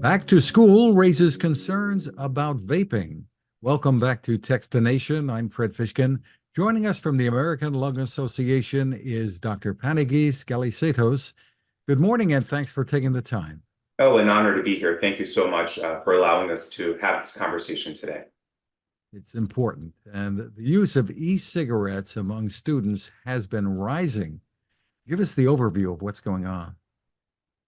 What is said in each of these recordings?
Back to school raises concerns about vaping. Welcome back to Techstination. I'm Fred Fishkin. Joining us from the American Lung Association is Dr. Panagis Galiatsatos. Good morning, and thanks for taking the time. Oh, an honor to be here. Thank you so much for allowing us to have this conversation today. It's important. And the use of e-cigarettes among students has been rising. Give us the overview of what's going on.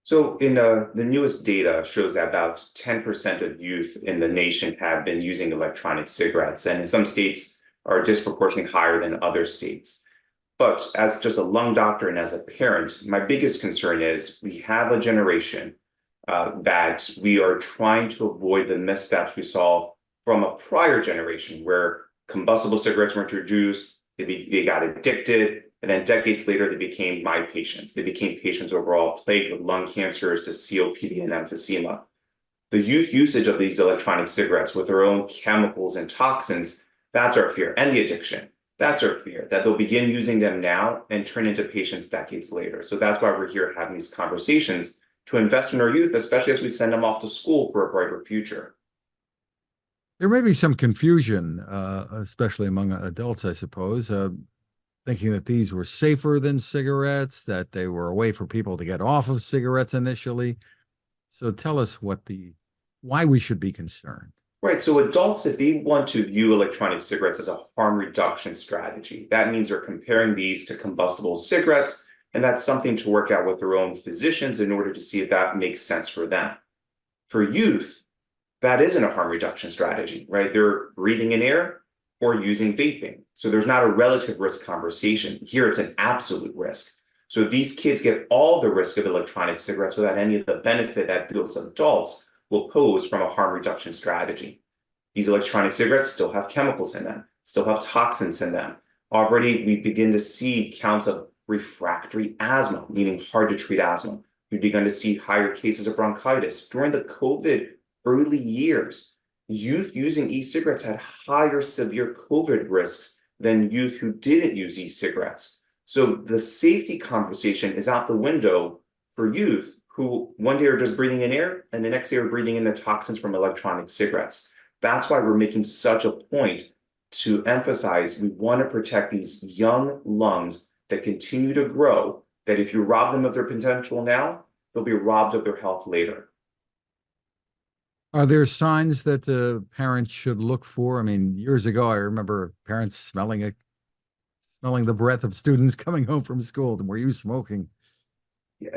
So the newest data shows that about 10% of youth in the nation have been using electronic cigarettes, and in some states are disproportionately higher than other states. But as just a lung doctor and as a parent, my biggest concern is we have a generation that we are trying to avoid the missteps we saw from a prior generation where combustible cigarettes were introduced, they got addicted, and then decades later, they became my patients. They became patients overall plagued with lung cancers to COPD and emphysema. The youth usage of these electronic cigarettes with their own chemicals and toxins, that's our fear. And the addiction, that's our fear, that they'll begin using them now and turn into patients decades later. So that's why we're here having these conversations to invest in our youth, especially as we send them off to school for a brighter future. There may be some confusion, especially among adults, I suppose, thinking that these were safer than cigarettes, that they were a way for people to get off of cigarettes initially. So tell us why we should be concerned. Right. So adults, if they want to view electronic cigarettes as a harm reduction strategy, that means they're comparing these to combustible cigarettes. And that's something to work out with their own physicians in order to see if that makes sense for them. For youth, that isn't a harm reduction strategy, right? They're breathing in air or using vaping. So there's not a relative risk conversation. Here, it's an absolute risk. So if these kids get all the risk of electronic cigarettes without any of the benefit that those adults will pose from a harm reduction strategy. These electronic cigarettes still have chemicals in them, still have toxins in them. Already, we begin to see counts of refractory asthma, meaning hard to treat asthma. We've begun to see higher cases of bronchitis. During the COVID early years, youth using e-cigarettes had higher severe COVID risks than youth who didn't use e-cigarettes. So the safety conversation is out the window for youth who one day are just breathing in air and the next day are breathing in the toxins from electronic cigarettes. That's why we're making such a point to emphasize we want to protect these young lungs that continue to grow, that if you rob them of their potential now, they'll be robbed of their health later. Are there signs that the parents should look for? I mean, years ago, I remember parents smelling the breath of students coming home from school. Were you smoking?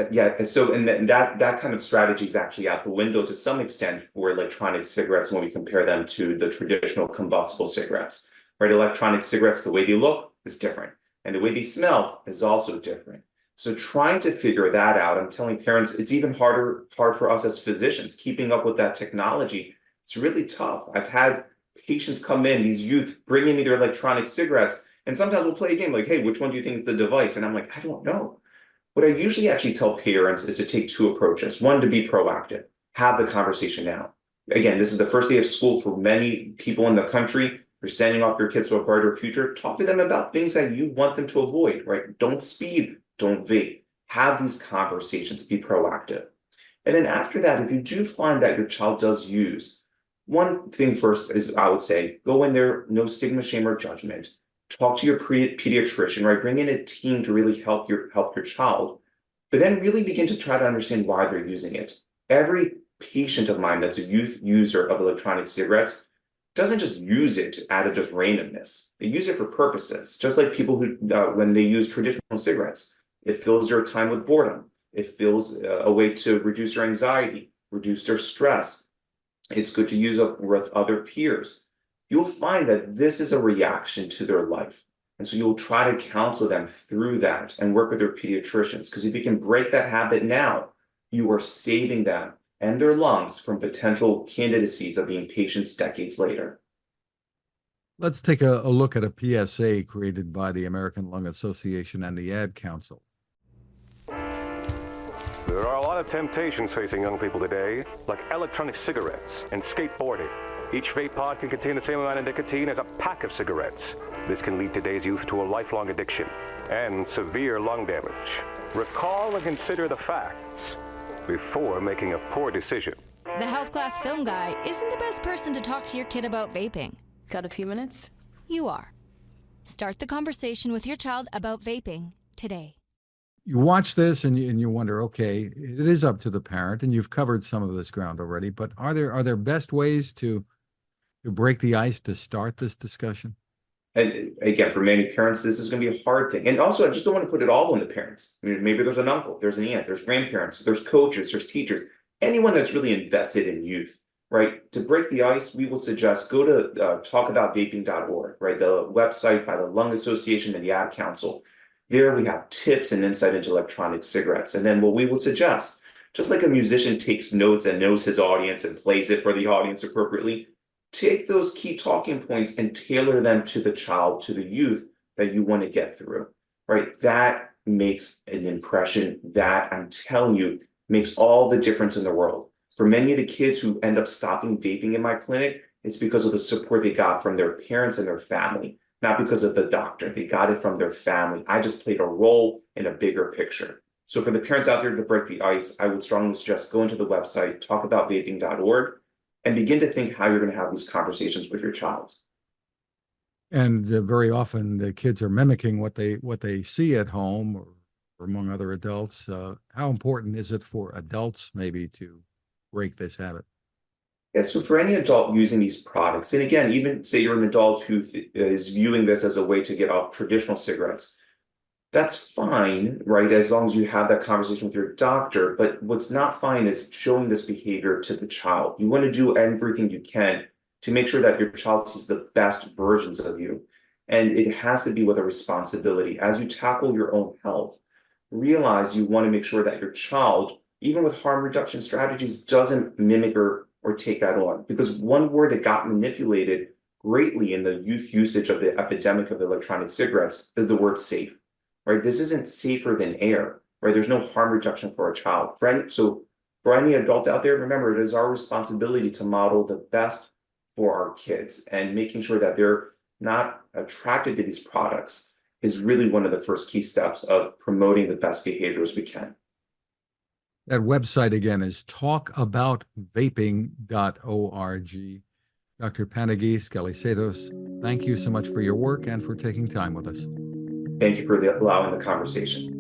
Yeah. So, and that kind of strategy is actually out the window to some extent for electronic cigarettes when we compare them to the traditional combustible cigarettes, right? Electronic cigarettes, the way they look is different, and the way they smell is also different. So trying to figure that out, I'm telling parents, it's even hard for us as physicians, keeping up with that technology. It's really tough. I've had patients come in, these youth, bringing me their electronic cigarettes, and sometimes we'll play a game like, hey, which one do you think is the device? And I'm like, I don't know. What I usually actually tell parents is to take two approaches. One, to be proactive, have the conversation now. Again, this is the first day of school for many people in the country. You're sending off your kids to a brighter future. Talk to them about things that you want them to avoid, right? Don't speed. Don't vape. Have these conversations, be proactive. And then after that, if you do find that your child does use, one thing first is I would say, go in there, no stigma, shame, or judgment. Talk to your pediatrician, right? Bring in a team to really help your child, but then really begin to try to understand why they're using it. Every patient of mine that's a youth user of electronic cigarettes doesn't just use it out of just randomness. They use it for purposes, just like people who, when they use traditional cigarettes, it fills their time with boredom. It fills a way to reduce their anxiety, reduce their stress. It's good to use it with other peers. You'll find that this is a reaction to their life. And so you'll try to counsel them through that and work with their pediatricians. Because if you can break that habit now, you are saving them and their lungs from potential candidacies of being patients decades later. Let's take a look at a PSA created by the American Lung Association and the Ad Council. There are a lot of temptations facing young people today, like electronic cigarettes and skateboarding. Each vape pod can contain the same amount of nicotine as a pack of cigarettes. This can lead today's youth to a lifelong addiction and severe lung damage. Recall and consider the facts before making a poor decision. The health class film guy isn't the best person to talk to your kid about vaping. Got a few minutes? You are. Start the conversation with your child about vaping today. You watch this and you wonder, okay, it is up to the parent, and you've covered some of this ground already, but are there best ways to break the ice to start this discussion? And again, for many parents, this is going to be a hard thing. And also, I just don't want to put it all on the parents. I mean, maybe there's an uncle, there's an aunt, there's grandparents, there's coaches, there's teachers, anyone that's really invested in youth, right? To break the ice, we would suggest go to talkaboutvaping.org, right? The website by the Lung Association and the Ad Council. There we have tips and insight into electronic cigarettes. And then what we would suggest, just like a musician takes notes and knows his audience and plays it for the audience appropriately, take those key talking points and tailor them to the child, to the youth that you want to get through, right? That makes an impression. That, I'm telling you, makes all the difference in the world. For many of the kids who end up stopping vaping in my clinic, it's because of the support they got from their parents and their family, not because of the doctor. They got it from their family. I just played a role in a bigger picture. So for the parents out there to break the ice, I would strongly suggest go into the website, talkaboutvaping.org, and begin to think how you're going to have these conversations with your child. And very often the kids are mimicking what they see at home or among other adults. How important is it for adults maybe to break this habit? Yeah, so for any adult using these products, and again, even say you're an adult who is viewing this as a way to get off traditional cigarettes, that's fine, right? As long as you have that conversation with your doctor. But what's not fine is showing this behavior to the child. You want to do everything you can to make sure that your child sees the best versions of you. And it has to be with a responsibility. As you tackle your own health, realize you want to make sure that your child, even with harm reduction strategies, doesn't mimic or take that on. Because one word that got manipulated greatly in the youth usage of the epidemic of electronic cigarettes is the word safe. Right? This isn't safer than air, right? There's no harm reduction for a child. So for any adult out there, remember, it is our responsibility to model the best for our kids, and making sure that they're not attracted to these products is really one of the first key steps of promoting the best behaviors we can. That website again is talkaboutvaping.org. Dr. Panagis Galiatsatos, thank you so much for your work and for taking time with us. Thank you for allowing the conversation.